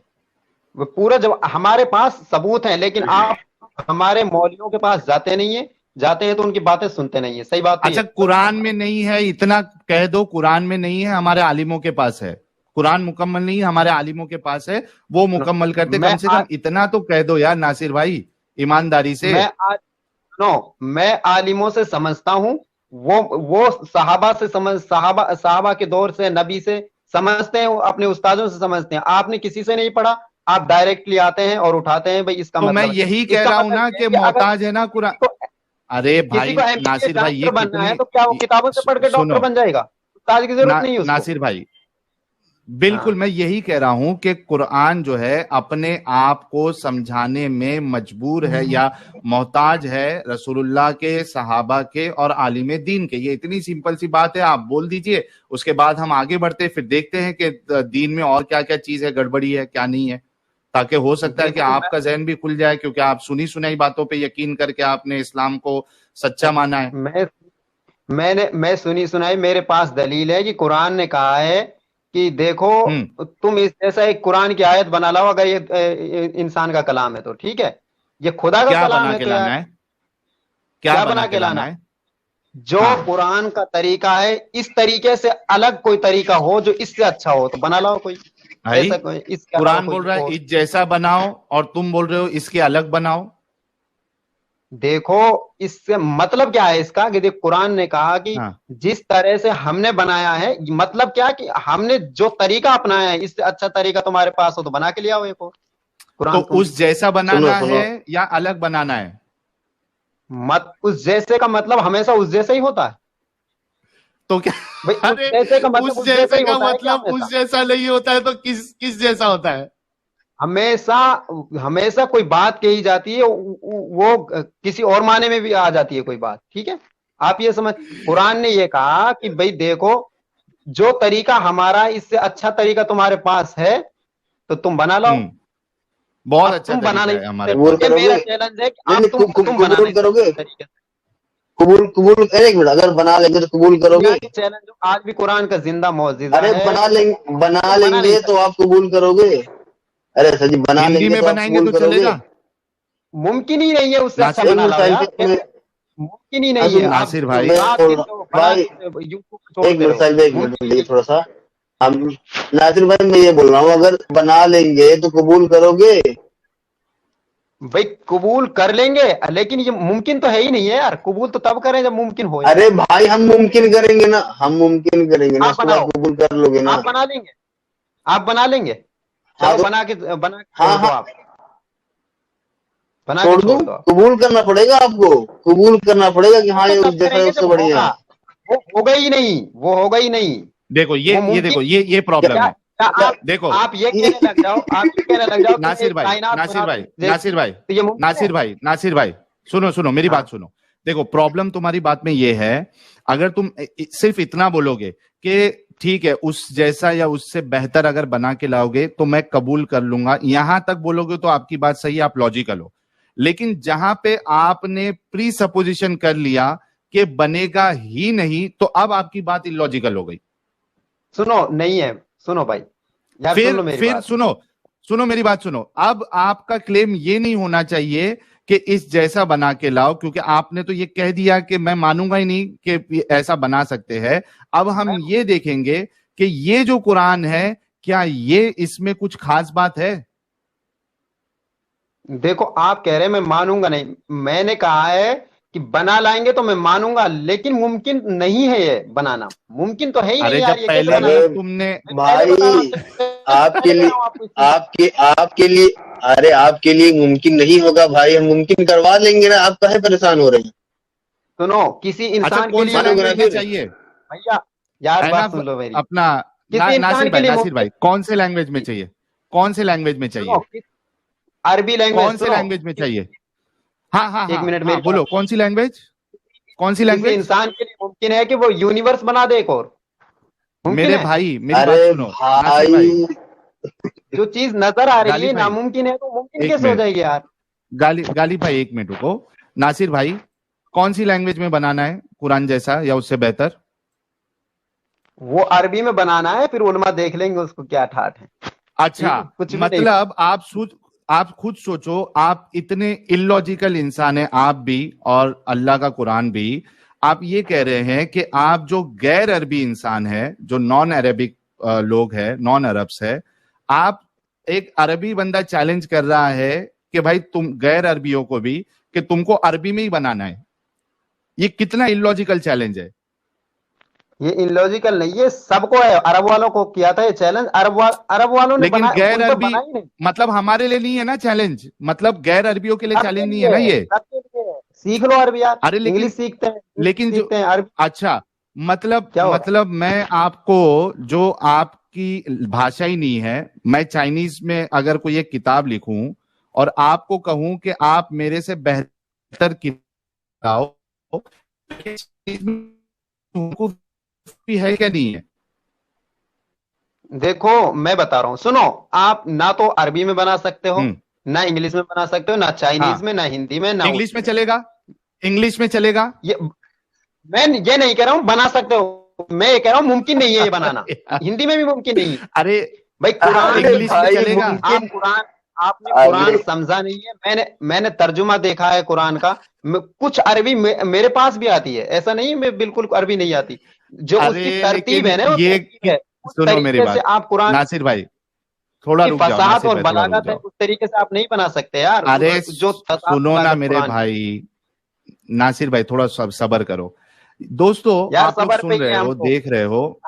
وہ پورا جواب ہمارے پاس ثبوت ہیں، لیکن آپ ہمارے مولویوں کے پاس جاتے نہیں ہیں، جاتے ہیں تو ان کی باتیں سنتے نہیں ہیں. صحیح بات. اچھا قرآن میں نہیں ہے اتنا کہہ دو، قرآن میں نہیں ہے، ہمارے عالموں کے پاس ہے. قرآن مکمل نہیں ہے، ہمارے عالموں کے پاس ہے، وہ مکمل کرتے. کم سے کم اتنا تو کہہ دو یار ناصر بھائی ایمانداری سے. میں عالموں سے سمجھتا ہوں، وہ صحابہ سے صحابہ کے دور سے، نبی سے سمجھتے ہیں، اپنے استادوں سے سمجھتے ہیں. آپ نے کسی سے نہیں پڑھا، آپ ڈائریکٹلی آتے ہیں اور اٹھاتے ہیں بھائی اس کا تو مطلب. میں یہی کہہ رہا ہوں نا کہ محتاج ہے نا قرآن. ارے بھائی ناصر بھائی یہ بننا ہے تو کیا وہ کتابوں سے پڑھ کے ڈاکٹر بن جائے گا؟ استاد کی ضرورت نہیں ہے ناصر بھائی. بالکل میں یہی کہہ رہا ہوں کہ قرآن جو ہے اپنے آپ کو سمجھانے میں مجبور ہے یا محتاج ہے رسول اللہ کے، صحابہ کے اور عالم دین کے. یہ اتنی سمپل سی بات ہے، آپ بول دیجئے، اس کے بعد ہم آگے بڑھتے پھر دیکھتے ہیں کہ دین میں اور کیا کیا چیز ہے، گڑبڑی ہے کیا نہیں ہے، تاکہ ہو سکتا ہے کہ آپ کا ذہن بھی کھل جائے، کیونکہ آپ سنی سنائی باتوں پہ یقین کر کے آپ نے اسلام کو سچا مانا ہے. میں سنی سنائی، میرے پاس دلیل ہے کہ قرآن نے کہا ہے کہ دیکھو تم اس جیسا ایک قرآن کی آیت بنا لاؤ، اگر یہ انسان کا کلام ہے تو ٹھیک ہے، یہ خدا کا کلام ہے تو کیا بنا کے لانا ہے؟ جو قرآن کا طریقہ ہے اس طریقے سے الگ کوئی طریقہ ہو جو اس سے اچھا ہو تو بنا لاؤ. کوئی قرآن بول رہا ہے اس جیسا بناؤ اور تم بول رہے ہو اس کے الگ بناؤ. دیکھو اس سے مطلب کیا ہے اس کا کہ دیکھ قرآن نے کہا کہ جس طرح سے ہم نے بنایا ہے، مطلب کیا کہ ہم نے جو طریقہ اپنایا ہے اس سے اچھا طریقہ تمہارے پاس ہو تو بنا کے لیا ہو ایک اور. تو اس جیسا بنانا ہے یا الگ بنانا ہے؟ اس جیسے کا مطلب ہمیشہ اس جیسا ہی ہوتا ہے. تو کیا اس جیسے کا مطلب اس جیسا نہیں ہوتا ہے تو کس جیسا ہوتا ہے؟ ہمیشہ کوئی بات کہی جاتی ہے وہ کسی اور معنی میں بھی آ جاتی ہے کوئی بات، ٹھیک ہے؟ آپ یہ سمجھ، قرآن نے یہ کہا کہ بھئی دیکھو جو طریقہ ہمارا اس سے اچھا طریقہ تمہارے پاس ہے تو تم بنا لاؤ. بہت اچھا طریقہ ہے ہمارے پاس. میرا چیلنج ہے کہ تم قبول کرو گے؟ قبول ایک منٹ، اگر بنا لیں گے تو قبول کرو گے؟ چیلنج آج بھی قرآن کا زندہ معجزہ ہے. ارے بنا لیں گے تو آپ قبول کرو گے؟ ارے سر جی بنا لیں گے تو آپ قبول کرو گے؟ ممکن ہی نہیں ہے اس سے اچھا بنا لاؤ یار، ممکن ہی نہیں ہے. ناصر بھائی ایک منٹ تھوڑا سا، ناصر بھائی میں یہ بول رہا ہوں اگر بنا لیں گے تو قبول کرو گے؟ بھائی قبول کر لیں گے لیکن یہ ممکن تو ہے ہی نہیں ہے یار. قبول تو تب کریں جب ممکن ہو. ارے بھائی ہم ممکن کریں گے نا، ہم ممکن کریں گے نا، اس کے بعد قبول کر لو گے نا؟ آپ بنا لیں گے، آپ بنا لیں گے. چلو بنا کے آپ بنا کے چھوڑ دو. قبول کرنا پڑے گا، آپ کو قبول کرنا پڑے گا کہ ہاں یہ اس جیسا اس سے بڑھیا ہے. وہ ہوگا ہی نہیں، وہ ہوگا ہی نہیں. دیکھو یہ پرابلم ہے. देखो आप ये कहने लग जाओ, कि नासिर भाई, कायनात नासिर बना भाई, दो, नासिर भाई, तो ये मुमकिन नासिर है? भाई, नासिर भाई, सुनो मेरी हाँ। बात सुनो। देखो प्रॉब्लम तुम्हारी बात में ये है, अगर तुम सिर्फ इतना बोलोगे कि ठीक है उस जैसा या उससे बेहतर अगर बना के लाओगे तो मैं कबूल कर लूंगा, यहां तक बोलोगे तो आपकी बात सही है, आप लॉजिकल हो। लेकिन जहां पे आपने प्री सपोजिशन कर लिया कि बनेगा ही नहीं, तो अब आपकी बात इलॉजिकल हो गई। सुनो, नहीं है, सुनो भाई यार, सुन लो मेरी फिर बात। सुनो मेरी बात सुनो। अब आपका क्लेम ये नहीं होना चाहिए कि इस जैसा बना के लाओ, क्योंकि आपने तो ये कह दिया कि मैं मानूंगा ही नहीं कि ऐसा बना सकते हैं। अब हम ये देखेंगे कि ये जो कुरान है, क्या ये इसमें कुछ खास बात है? देखो आप कह रहे हैं मैं मानूंगा नहीं, मैंने कहा है कि बना लाएंगे तो मैं मानूंगा, लेकिन मुमकिन नहीं है ये बनाना, मुमकिन तो है ही अरे नहीं यार, जब ये पहले कैसे बना? अरे तुमने मैं पहले बता रहा हूँ, आपके लिए आपको आपके लिए अरे आपके लिए मुमकिन नहीं होगा भाई, हम मुमकिन करवा लेंगे ना, आप काहे परेशान हो रहे हैं? सुनो, किसी अच्छा इंसान के कौन सा लिए लैंग्वेज में फिर चाहिए भैया यार है ना? बात सुन लो मेरी, अपना किसी इंसान नासिर के भाई, लिए नासिर भाई, कौन से लैंग्वेज में चाहिए? कौन से लैंग्वेज में चाहिए? सुनो, अरबी लैंग्वेज, कौन से लैंग्वेज में चाहिए? हाँ हाँ एक हाँ मिनट हाँ, मेरी बोलो बात। कौन सी लैंग्वेज? कौन सी किसी लैंग्वेज? इंसान के लिए मुमकिन है कि वो यूनिवर्स बना दे एक और? मुमकिन मेरे है? भाई मेरी बात अरे सुनो नासिर भाई, भाई जो चीज नजर आ रही गालिब है भाई, नामुमकिन है तो मुमकिन एक कैसे हो मिनट, जाएगी यार? गालिब भाई एक मिनट रुको। नासिर भाई, कौन सी लैंग्वेज में बनाना है कुरान जैसा या उससे बेहतर? वो अरबी में बनाना है, फिर उलमा देख लेंगे उसको क्या ठाठ है। अच्छा, कुछ भी नहीं। मतलब आप खुद सोचो, आप इतने इलॉजिकल इंसान हैं, आप भी और अल्लाह का कुरान भी। आप ये कह रहे हैं कि आप जो गैर अरबी इंसान है, जो नॉन अरेबिक लोग हैं, नॉन अरब्स है, आप एक अरबी बंदा चैलेंज कर रहा है कि भाई तुम गैर अरबियों को भी कि तुमको अरबी में ही बनाना है। ये कितना इलॉजिकल चैलेंज है? ये इलॉजिकल नहीं है, सबको है, अरब वालों को किया था ये चैलेंज, अरब वालों ने लेकिन बना, गैर उन पर अरबी बना ही नहीं। मतलब हमारे लिए नहीं है ना चैलेंज, मतलब गैर अरबियों के लिए सबके चैलेंज नहीं है ना लिए, ये। सबके लिए है। सीख लो अरबी यार, अरे लेकिन इंग्लिश सीखते हैं, लेकिन जो सीखते हैं अरबी। अच्छा, मतलब क्या हो रहा मतलब मैं आपको, जो आपकी भाषा ही नहीं है, मैं चाइनीज में अगर कोई एक किताब लिखूं और आपको कहूं कि आप मेरे से बेहतर किताब है क्या नहीं है? देखो मैं बता रहा हूँ, सुनो, आप ना तो अरबी में बना सकते हो, ना इंग्लिश में बना सकते हो, ना चाइनीज हाँ। में, ना हिंदी में, ना इंग्लिश में चलेगा? इंग्लिश में चलेगा? ये मैं ये नहीं कह रहा हूँ बना सकते हो, मैं ये कह रहा हूँ मुमकिन नहीं है ये बनाना। हिंदी में भी मुमकिन नहीं है अरे भाई। कुरान इंग्लिश में भाई, चलेगा? आप कुरान आपने अरे। कुरान समझा नहीं है। मैंने तर्जुमा देखा है कुरान का, कुछ अरबी मेरे पास भी आती है, ऐसा नहीं मैं बिल्कुल अरबी नहीं आती। जो अरे उसकी तरतीब लेकिन है ना, वो ये तरतीब है, उस सुनो मेरी तरीके से बात आप कुरान नासिर भाई, थोड़ा की रुक जाओ फसाहत नासिर और भाई, थोड़ा रुक बलागत है, जाओ। उस तरीके से आप नहीं बना सकते यार। अरे जो फसाहत सुनो ना बलागत मेरे कुरान की। भाई, नासिर भाई थोड़ा सब्र करो। दोस्तों यार आप लोग सबर सुन पे ही रहे है हो, हमको। देख रहे हो,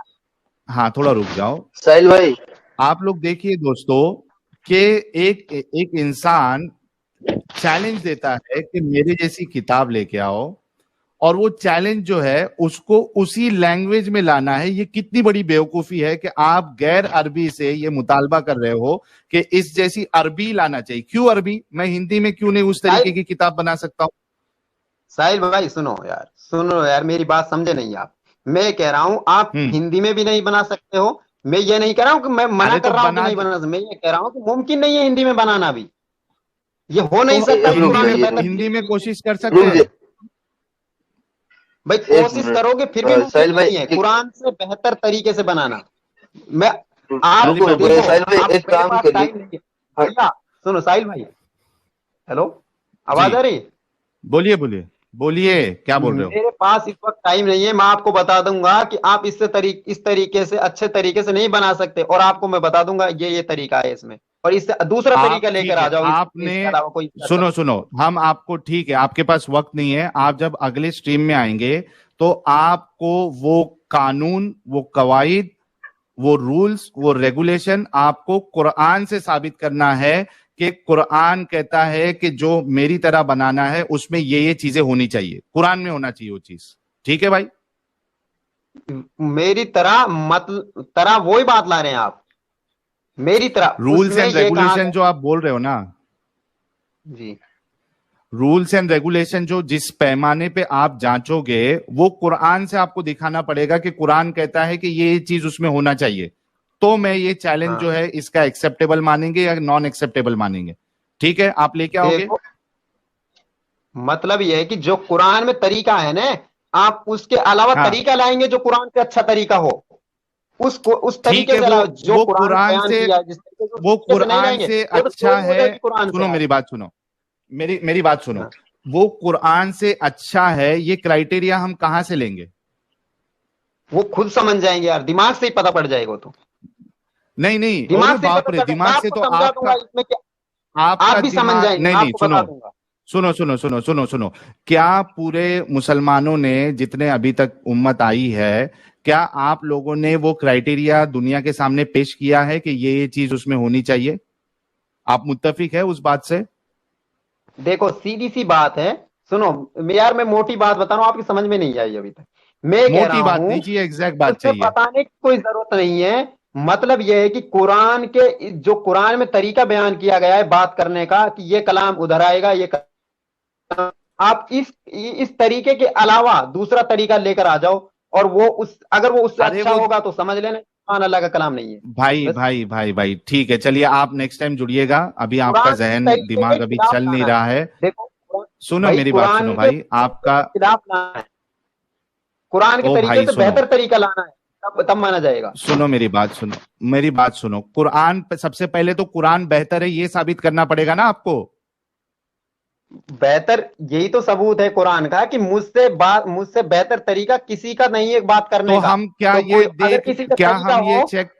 हाँ थोड़ा रुक जाओ। साहिल भाई, आप लोग देखिए दोस्तों कि एक इंसान चैलेंज देता है कि मेरे जैसी किताब लेके आओ, और वो चैलेंज जो है उसको उसी लैंग्वेज में लाना है। ये कितनी बड़ी बेवकूफी है कि आप गैर अरबी से ये मुतालबा कर रहे हो कि इस जैसी अरबी लाना चाहिए। क्यों अरबी? मैं हिंदी में क्यों नहीं उस तरीके की किताब बना सकता हूँ? साहिल भाई सुनो यार, मेरी बात समझे नहीं आप। मैं कह रहा हूँ आप हिंदी में भी नहीं बना सकते हो। मैं ये नहीं कह रहा हूँ कि मैं मना अरे कर तो रहा हूँ कि नहीं बना, मैं ये कह रहा हूँ कि मुमकिन नहीं है हिंदी में बनाना भी, ये हो नहीं सकता। रुक कुरान में जाइए, बेहतर हिंदी में कोशिश कर रुक सकते हैं। जाइए भाई, एक कोशिश मिनट। करोगे फिर भी मुमकिन साहिल भाई, नहीं है कुरान से बेहतर तरीके से बनाना। मैं रुको आप रुको, देखो, साहिल भाई आप एक मेरे काम पास करिए। टाइम नहीं है भैया। सुनो साहिल भाई, हेलो, आवाज जी। आ रही? बोलिए बोलिए बोलिए, क्या बोल रहे हो? मेरे पास इस वक्त टाइम नहीं है। मैं आपको बता दूंगा कि आप इस तरीके से अच्छे तरीके से नहीं बना सकते, और आपको मैं बता दूंगा ये तरीका है इसमें, और इससे दूसरा आप तरीका ठीक लेकर आ है, जाओ। आपने इसके अलावा कोई सुनो, हम आपको, ठीक है आपके पास वक्त नहीं है, आप जब अगले स्ट्रीम में आएंगे तो आपको वो कानून, वो कवायद, वो रूल्स, वो रेगुलेशन आपको कुरान से साबित करना है कि कुरान कहता है कि जो मेरी तरह बनाना है उसमें ये चीजें होनी चाहिए, कुरान में होना चाहिए वो चीज। ठीक है भाई? मेरी तरह तरह वही बात ला रहे हैं आप। मेरी तरह रूल्स उसमें एंड ये कहा रेगुलेशन गया जो आप बोल रहे हो ना, जी, रूल्स एंड रेगुलेशन जो जिस पैमाने पे आप जांचोगे, वो कुरान से आपको दिखाना पड़ेगा कि कुरान कहता है कि ये चीज उसमें होना चाहिए, तो मैं ये चैलेंज हाँ जो है इसका एक्सेप्टेबल मानेंगे या नॉन एक्सेप्टेबल मानेंगे। ठीक है, आप लेके आओगे। देखो मतलब ये है कि जो कुरान में तरीका है ना, आप उसके अलावा हाँ तरीका लाएंगे जो कुरान से अच्छा तरीका हो, उस ठीक तरीके है, से अलावा जो वो कुरान कुरान बयान से किया है जिस तरीके से, उस वो तरीके से नहीं कुरान लाएंगे से वो तो अच्छा चोरी हो है। जाएगी कुरान सुनो से। मेरी बात सुनो, मेरी बात सुनो, हाँ। वो कुरान से अच्छा है ये क्राइटेरिया हम कहां से लेंगे? वो खुद समझ जाएंगे यार, दिमाग से ही पता पड़ जाएगा वो तो, नहीं नहीं, अरे दिमाग से ही बाप पता रे, चल जाएगा। दिमाग मैं से आपको तो समझा दूंगा आपका इसमें क्या, आपका आप भी समझ दिमाग, जाएंगे, नहीं नहीं, आपको बता सुनो दूंगा। सुनो सुनो सुनो सुनो सुनो, क्या पूरे मुसलमानों ने जितने अभी तक उम्मत आई है, क्या आप लोगों ने वो क्राइटेरिया दुनिया के सामने पेश किया है कि ये चीज उसमें होनी चाहिए? आप मुत्तफिक है उस बात से? देखो सीधी सी बात है, सुनो यार, मैं मोटी बात बता रहा हूँ, आपकी समझ में नहीं आई अभी तक। मैं कह मोटी रहा बात हूँ नहीं चाहिए, एग्जैक्ट बात उसमें चाहिए। बताने की कोई जरूरत नहीं है। मतलब यह है कि कुरान के जो कुरान में तरीका बयान किया गया है बात करने का, कि ये कलाम उधर आएगा, ये कलाम, आप इस तरीके के अलावा दूसरा तरीका लेकर आ जाओ, और वो अगर वो उससे अरे अच्छा वो होगा तो समझ लेना कुरान अल्लाह का कलाम नहीं है। भाई बस भाई भाई भाई ठीक है, चलिए आप नेक्स्ट टाइम जुड़िएगा, अभी आपका कुरान के जहन तरीके के दिमाग अभी खिलाफ चल नहीं लाना रहा है। है। देखो सुनो भाई, मेरी बात सुनो कुरान के भाई, तरीके आपका, के खिलाफ लाना है, कुरान के ओ तरीके भाई से सुनो, बेहतर तरीका लाना है, तब माना जाएगा। सुनो मेरी बात सुनो, मेरी बात सुनो, कुरान पे सबसे पहले तो कुरान बेहतर है ये साबित करना पड़ेगा ना आपको। बेहतर, यही तो सबूत है कुरान का कि मुझसे बेहतर तरीका किसी का नहीं है बात तो करने का। हम क्या तो ये कोई अगर देख, किसी का क्या तरीका हम ये हो, चेक,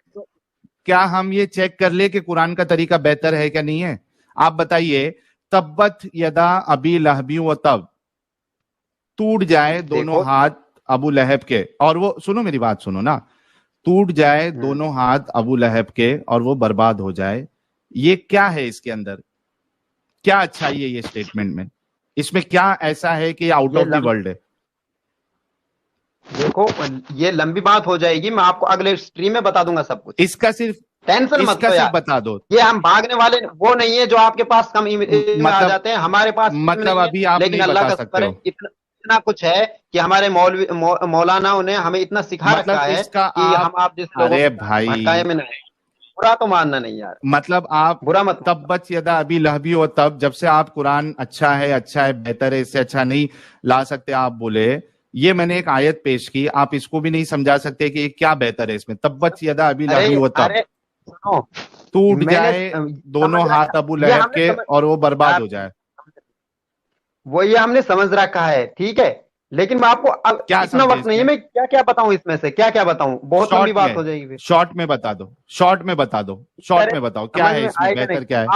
क्या हम ये चेक कर ले कि कुरान का तरीका बेहतर है क्या नहीं है? आप बताइए, तब्बत यदा अबी लहबी व तब, टूट जाए दोनों देखो हाथ अबू लहब के, और वो, सुनो मेरी बात सुनो ना, टूट जाए दोनों हाथ अबू लहब के और वो बर्बाद हो जाए, ये क्या है इसके अंदर? क्या अच्छाई है ये स्टेटमेंट में? इसमें क्या ऐसा है कि आउट ये ऑफ द वर्ल्ड है? देखो ये लंबी बात हो जाएगी, मैं आपको अगले स्ट्रीम में बता दूंगा सब कुछ, इसका सिर्फ टेंशन मत इसका लो सिर्फ यार। बता दो। ये हम भागने वाले वो नहीं है जो आपके पास कम इमेज में आ मतलब जाते हैं, हमारे पास मतलब नहीं है, अभी आप लेकिन नहीं अल्लाह बता का सकते शुक्र है हो, इतना इतना कुछ है कि हमारे मौलानाओं ने हमें इतना सिखा रखा मतलब है इसका कि हम आप जैसे लोगों अरे के भटकाए भाई, में ना आए। बुरा तो मानना नहीं यार, मतलब आप बुरा मत मानना। तब्बत यदा अभी लहबी हो, तब जब से आप कुरान अच्छा है बेहतर है, इससे अच्छा नहीं ला सकते आप बोले, ये मैंने एक आयत पेश की, आप इसको भी नहीं समझा सकते कि ये क्या बेहतर है इसमें? तब्बत यदा अभी लहबी हो तब, अरे सुनो, टूट मैंने जाए दोनों समझ हाथ रखा, अबू ये लहब हमने के समझ और वो बर्बाद यार, हो जाए। वो ये हमने समझ रखा है, ठीक है, लेकिन मैं आपको अब क्या इतना समझे वक्त नहीं है, इसमें? मैं क्या क्या बताऊं इसमें से, क्या क्या बताऊं, बहुत लंबी बात हो जाएगी फिर। शॉर्ट में बता दो, शॉर्ट में बता दो, शॉर्ट में बताओ क्या समझ है में इसमें आएगा बेहतर, नहीं, क्या है?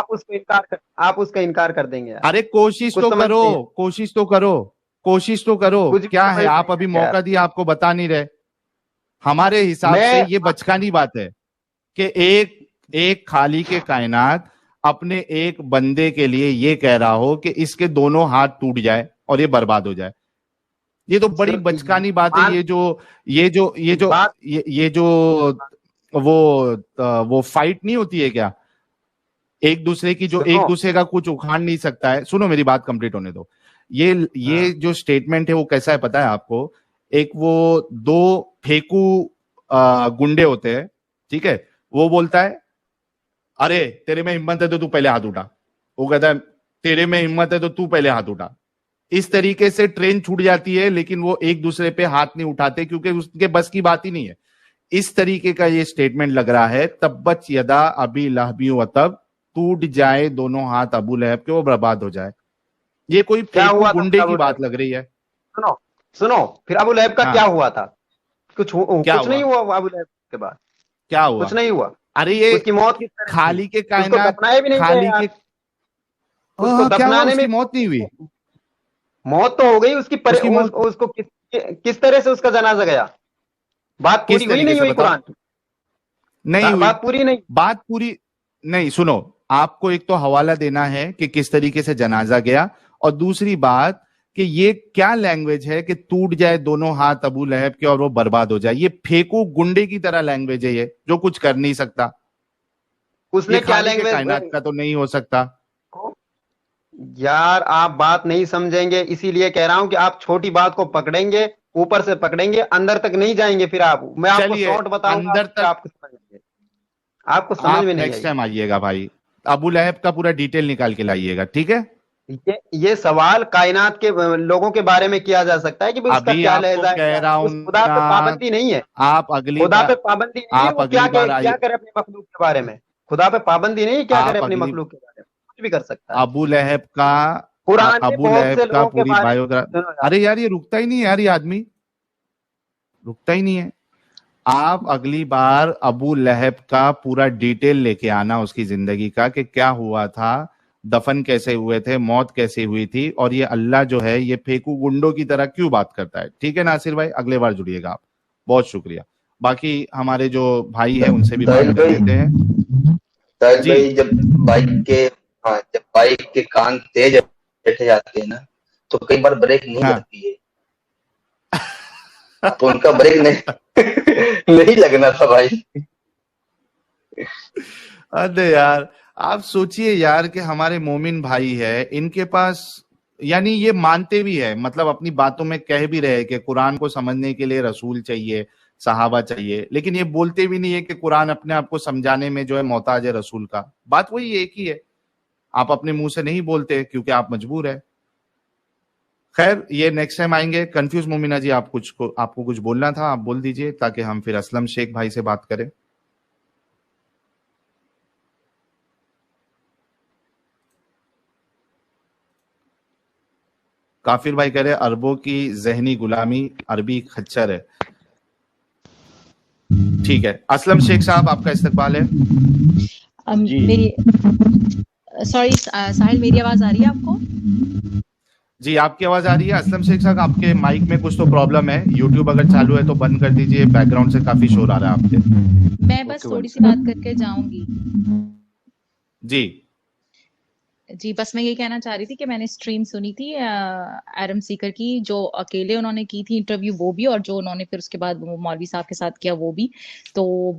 आप उसका इनकार कर देंगे यार, अरे कोशिश कुछ तो समझ करो, नहीं है, कोशिश तो करो, कोशिश तो करो, कुछ भी क्या समझ है? आप नहीं अभी है यार। मौका दिया, आपको बता नहीं रहे। हमारे हिसाब से मैं ये बचकानी बात है कि एक खाली के कायनात अपने एक बंदे के लिए ये कह रहा हो कि इसके दोनों हाथ टूट जाए और ये बर्बाद हो जाए। ये तो बड़ी बचकानी बात है। मान बात ये जो वो फाइट नहीं होती है क्या एक दूसरे की, जो एक सुनो, दूसरे का कुछ उखाड़ नहीं सकता है। सुनो मेरी बात कंप्लीट होने दो। ये हाँ, जो स्टेटमेंट है वो कैसा है पता है आपको? एक वो दो फेंकू गुंडे होते हैं, ठीक है, वो बोलता है अरे तेरे में हिम्मत है तो तू पहले हाथ उठा, वो कहता है तेरे में हिम्मत है तो तू पहले हाथ उठा। इस तरीके से ट्रेन छूट जाती है, लेकिन वो एक दूसरे पे हाथ नहीं उठाते क्योंकि उसके बस की बात ही नहीं है। इस तरीके का ये स्टेटमेंट लग रहा है, तब्बत यदा अबी लहबी व तब, टूट जाए दोनों हाथ अबू लहब के, वो बर्बाद हो जाए। ये कोई क्या फेंकू हुआ था गुंडे फिर की अबू बात लहब? लग रही है। सुनो सुनो, फिर अबू लहब का हाँ, क्या हुआ था? कुछ क्या हुआ? नहीं हुआ अबू लहब के बाद, क्या हुआ? कुछ नहीं हुआ। अरे ये उसकी मौत किस तरह थी? खाली के उसको कायनात, दफनाए भी नहीं गए खाली यार, के उसको क्या हुआ? दफनाने उसकी में मौत नहीं हुई? मौत तो हो गई उसकी, उसकी मौत उसको किस तरह से उसका जनाजा गया? बात पूरी किस हुई तरीके नहीं से हुई बताओ? कुरान की? नहीं हुई बात पूरी नहीं। बात पूरी नहीं। सुनो, आपको एक तो हवाला देना है कि किस तरीके से जनाजा गया, और दूसरी बात कि ये क्या लैंग्वेज है कि टूट जाए दोनों हाथ अबू लहब के और वो बर्बाद हो जाए। ये फेंकू गुंडे की तरह लैंग्वेज है ये, जो कुछ कर नहीं सकता। اس نے یہ کیا خالق لینگویج کائنات کا تو نہیں ہو سکتا. یار آپ بات نہیں سمجھیں گے، اسی لیے کہہ رہا ہوں کہ آپ چھوٹی بات کو پکڑیں گے، اوپر سے پکڑیں گے، اندر تک نہیں جائیں گے. پھر آپ میں آپ کو چلیے شارٹ بتاؤں گا، اندر تک آپ کو سمجھ میں آپ کو سمجھ آپ میں نہیں نیکسٹ آئی. ٹائم آئیے گا بھائی، ابو لہب کا پورا ڈیٹیل نکال کے لائیے گا، ٹھیک ہے؟ یہ سوال کائنات کے لوگوں کے بارے میں کیا جا سکتا ہے کہ اس کا ابھی کیا آپ کو لہجہ ہے، کہہ کیا رہا اس ہوں خدا پہ نا، پابندی نہیں ہے. آپ اگلی خدا بار پہ پابندی نہیں ہے، وہ اگلی بار آئیے. کیا کرے اپنے مخلوق کے بارے میں. خدا پہ پابندی نہیں ہے، کیا کرے آپ اپنی اگلی مخلوق کے بارے میں، کچھ بھی کر سکتا ہے. ابو لہب کا قرآن میں ابو بہت سے لہب کا لوگوں کے پوری بارے بایوگراف. میں ارے یار یہ رکتا ہی نہیں ہے یار، یہ آدمی رکتا ہی نہیں ہے. آپ اگلی بار ابو لہب کا پورا ڈیٹیل لے کے آنا اس کی زندگی کا، کہ کیا ہوا تھا، دفن کیسے ہوئے تھے، موت کیسے ہوئی تھی، اور یہ اللہ جو ہے یہ پھیکو گنڈوں کی طرح کیوں بات کرتا ہے. ٹھیک ہے ناصر بھائی، اگلے بار جڑیے گا آپ. بہت شکریہ. باقی ہمارے جو بھائی ہیں ان سے بھی بات کر لیتے ہیں. ساحل جی بھائی، جب بائک کے کان تیز بیٹھے جاتے ہیں نا تو کئی بار بریک نہیں ہاں لگتی ہے، تو ان کا بریک نہیں لگنا تھا بھائی. ارے یار آپ سوچئے یار کہ ہمارے مومن بھائی ہے، ان کے پاس یعنی یہ مانتے بھی ہے، مطلب اپنی باتوں میں کہہ بھی رہے کہ قرآن کو سمجھنے کے لیے رسول چاہیے، صحابہ چاہیے، لیکن یہ بولتے بھی نہیں ہے کہ قرآن اپنے آپ کو سمجھانے میں جو ہے محتاج ہے رسول کا. بات وہی ایک ہی ہے، آپ اپنے منہ سے نہیں بولتے کیونکہ آپ مجبور ہے. خیر یہ نیکسٹ ٹائم آئیں گے. کنفیوز مومنہ جی آپ کو کچھ بولنا تھا، آپ بول دیجئے تاکہ ہم پھر اسلم شیخ بھائی سے بات کریں. کافر بھائی کہہ رہے عربوں کی ذہنی غلامی عربی خچر ہے. ٹھیک ہے اسلم شیخ صاحب آپ کا استقبال ہے. میری سوری ساحل، میری آواز آ رہی ہے آپ کو؟ جی آپ کی آواز آ رہی ہے. اسلم شیخ صاحب آپ کے مائک میں کچھ تو پرابلم ہے، یوٹیوب اگر چالو ہے تو بند کر دیجئے، بیک گراؤنڈ سے کافی شور آ رہا ہے آپ کے. میں بس تھوڑی سی بات کر کے جاؤں گی. جی بس میں یہ کہنا چاہ رہی تھی کہ میں نے اسٹریم سنی تھی ایرم سیکر کی، جو اکیلے انہوں نے کی تھی انٹرویو وہ بھی، اور جو انہوں نے پھر اس کے بعد مولوی صاحب کے ساتھ کیا وہ بھی. تو